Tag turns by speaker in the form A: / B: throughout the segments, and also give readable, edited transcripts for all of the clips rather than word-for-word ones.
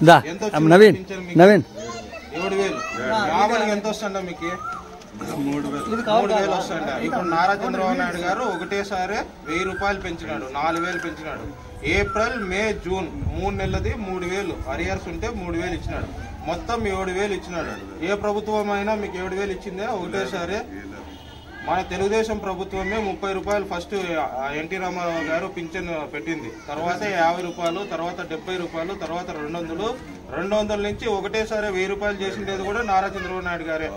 A: నవీన్ నవీన్
B: 7,000 మామూలుగా ఎంత వస్తుండ మీకు 3,000 వస్తుండ. ఇప్పుడు నారా చంద్రబాబు నాయుడు గారు ఒకటేసారి 1,000 రూపాయలు పెంచినాడు, 4,000 పెంచినాడు. ఏప్రిల్ మే జూన్ 3 నెలలది 3,000 అరియర్స్ ఉంటే 3,000 ఇచ్చినాడు. మొత్తం 7,000 ఇచ్చినాడు. ఏ ప్రభుత్వం అయినా మీకు 7,000 ఇచ్చిందే ఒకటేసారి? మన తెలుగుదేశం ప్రభుత్వమే 30 రూపాయలు ఫస్ట్ ఎన్టీ రామారావు గారు పింఛన్ పెట్టింది, తర్వాత 50 రూపాయలు, తర్వాత 70 రూపాయలు, తర్వాత 200, 200 నుంచి ఒకటేసారి 1,000 రూపాయలు చేసిండేది కూడా నారా చంద్రబాబు నాయుడు గారే.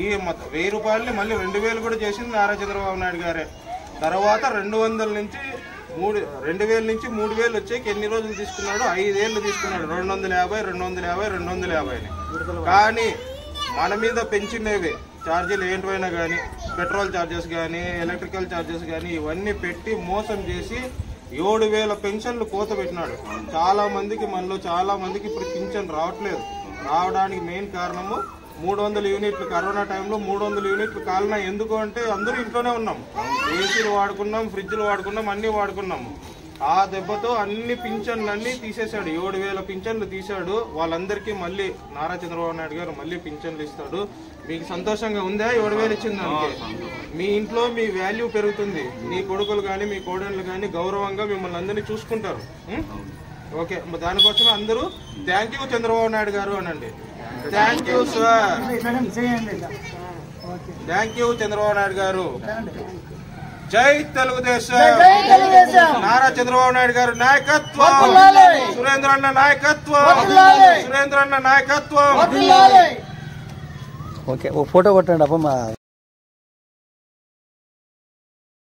B: ఈ 1,000 రూపాయలని మళ్ళీ 2,000 కూడా చేసింది నారా చంద్రబాబు నాయుడు గారే. తర్వాత 200 నుంచి 2,000 నుంచి 3,000 వచ్చేకి ఎన్ని రోజులు తీసుకున్నాడు? 5 ఏళ్ళు తీసుకున్నాడు. 250, 250, 250. కానీ మన మీద పెంచినవి ఛార్జీలు ఏంటివైనా కానీ, పెట్రోల్ ఛార్జెస్ కానీ, ఎలక్ట్రికల్ ఛార్జెస్ కానీ, ఇవన్నీ పెట్టి మోసం చేసి 7,000 పెన్షన్లు కోత పెట్టినాడు. చాలా మందికి, మనలో చాలా మందికి ఇప్పుడు పింఛన్ రావట్లేదు. రావడానికి మెయిన్ కారణము 300 యూనిట్లు కరోనా టైంలో 300 యూనిట్లు కాలినా. ఎందుకు అంటే అందరూ ఇంట్లోనే ఉన్నాం, ఏసీలు వాడుకున్నాం, ఫ్రిడ్జ్లు వాడుకున్నాం, అన్నీ వాడుకున్నాము. ఆ దెబ్బతో అన్ని పింఛన్లు అన్ని తీసేశాడు. 7,000 పింఛన్లు తీశాడు. వాళ్ళందరికీ మళ్ళీ నారా చంద్రబాబు నాయుడు గారు మళ్ళీ పింఛన్లు ఇస్తాడు. మీకు సంతోషంగా ఉందా? 7,000 ఇచ్చిన దానికి మీ ఇంట్లో మీ వాల్యూ పెరుగుతుంది. మీ కొడుకులు కానీ, మీ కోడళ్ళు కానీ గౌరవంగా మిమ్మల్ని అందరినీ చూసుకుంటారు. ఓకే, దానికోసమే అందరూ థ్యాంక్ యూ చంద్రబాబు నాయుడు గారు అనండి. Thank you sir, thank you Chandrababu Naidu గారు. జై తెలుగుదేశం. నారా చంద్రబాబు నాయుడు గారు నాయకత్వం, సురేంద్రన్న నాయకత్వం, సురేంద్రన్న నాయకత్వం.
A: ఓకే, ఓ ఫోటో కొట్టండి అప్ప.